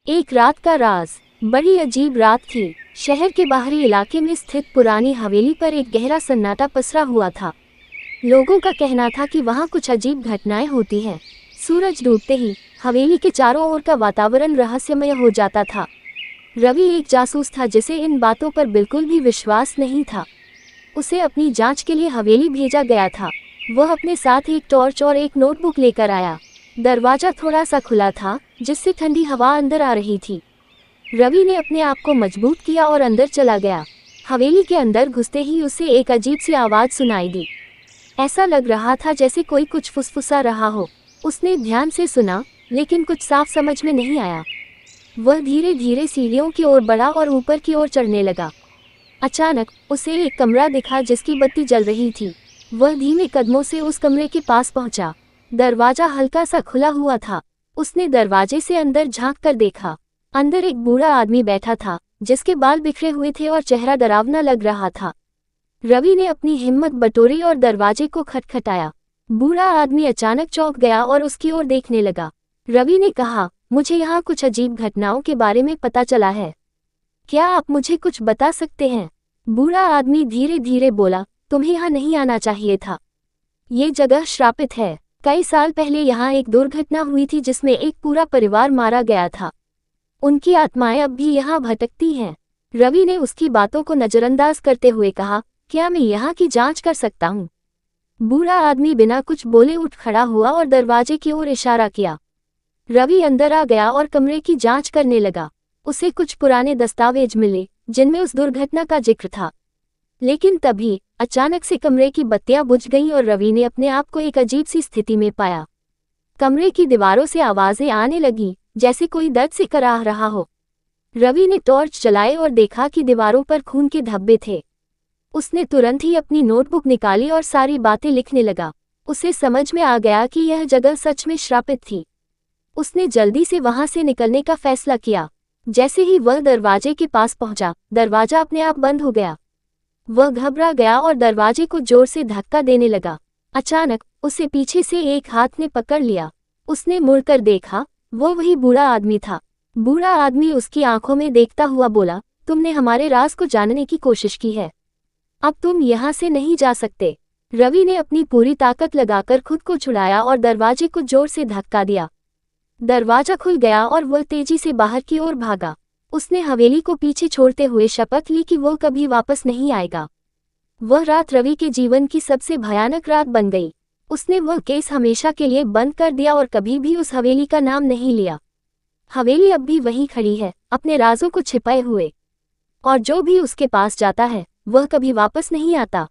एक रात का राज। बड़ी अजीब रात थी। शहर के बाहरी इलाके में स्थित पुरानी हवेली पर एक गहरा सन्नाटा पसरा हुआ था। लोगों का कहना था कि वहां कुछ अजीब घटनाएं होती हैं। सूरज डूबते ही हवेली के चारों ओर का वातावरण रहस्यमय हो जाता था। रवि एक जासूस था जिसे इन बातों पर बिल्कुल भी विश्वास नहीं था। उसे अपनी जांच के लिए हवेली भेजा गया था। वह अपने साथ एक टॉर्च और एक नोटबुक लेकर आया। दरवाजा थोड़ा सा खुला था, जिससे ठंडी हवा अंदर आ रही थी। रवि ने अपने आप को मजबूत किया और अंदर चला गया। हवेली के अंदर घुसते ही उसे एक अजीब सी आवाज़ सुनाई दी। ऐसा लग रहा था जैसे कोई कुछ फुसफुसा रहा हो। उसने ध्यान से सुना, लेकिन कुछ साफ समझ में नहीं आया। वह धीरे धीरे सीढ़ियों की ओर बढ़ा और ऊपर की ओर चढ़ने लगा। अचानक उसे एक कमरा दिखा जिसकी बत्ती जल रही थी। वह धीमे कदमों से उस कमरे के पास पहुंचा। दरवाजा हल्का सा खुला हुआ था। उसने दरवाजे से अंदर झांक कर देखा। अंदर एक बूढ़ा आदमी बैठा था, जिसके बाल बिखरे हुए थे और चेहरा डरावना लग रहा था। रवि ने अपनी हिम्मत बटोरी और दरवाजे को खटखटाया। बूढ़ा आदमी अचानक चौंक गया और उसकी ओर देखने लगा। रवि ने कहा, मुझे यहाँ कुछ अजीब घटनाओं के बारे में पता चला है। क्या आप मुझे कुछ बता सकते हैं? बूढ़ा आदमी धीरे धीरे बोला, तुम्हें यहाँ नहीं आना चाहिए था। ये जगह श्रापित है। कई साल पहले यहाँ एक दुर्घटना हुई थी जिसमें एक पूरा परिवार मारा गया था। उनकी आत्माएं अब भी यहाँ भटकती हैं। रवि ने उसकी बातों को नजरअंदाज करते हुए कहा, क्या मैं यहाँ की जांच कर सकता हूँ? बूढ़ा आदमी बिना कुछ बोले उठ खड़ा हुआ और दरवाजे की ओर इशारा किया। रवि अंदर आ गया और कमरे की जांच करने लगा। उसे कुछ पुराने दस्तावेज मिले, जिनमें उस दुर्घटना का जिक्र था। लेकिन तभी अचानक से कमरे की बत्तियां बुझ गईं और रवि ने अपने आप को एक अजीब सी स्थिति में पाया। कमरे की दीवारों से आवाजें आने लगीं, जैसे कोई दर्द से कराह रहा हो। रवि ने टॉर्च जलाई और देखा कि दीवारों पर खून के धब्बे थे। उसने तुरंत ही अपनी नोटबुक निकाली और सारी बातें लिखने लगा। उसे समझ में आ गया कि यह जगह सच में श्रापित थी। उसने जल्दी से वहां से निकलने का फैसला किया। जैसे ही वह दरवाजे के पास पहुंचा, दरवाजा अपने आप बंद हो गया। वह घबरा गया और दरवाजे को जोर से धक्का देने लगा। अचानक उसे पीछे से एक हाथ ने पकड़ लिया। उसने मुड़कर देखा, वो वही बूढ़ा आदमी था। बूढ़ा आदमी उसकी आंखों में देखता हुआ बोला, तुमने हमारे राज को जानने की कोशिश की है। अब तुम यहाँ से नहीं जा सकते। रवि ने अपनी पूरी ताकत लगाकर खुद को छुड़ाया और दरवाजे को जोर से धक्का दिया। दरवाजा खुल गया और वह तेजी से बाहर की ओर भागा। उसने हवेली को पीछे छोड़ते हुए शपथ ली कि वो कभी वापस नहीं आएगा। वह रात रवि के जीवन की सबसे भयानक रात बन गई। उसने वह केस हमेशा के लिए बंद कर दिया और कभी भी उस हवेली का नाम नहीं लिया। हवेली अब भी वहीं खड़ी है, अपने राजों को छिपाए हुए, और जो भी उसके पास जाता है वह कभी वापस नहीं आता।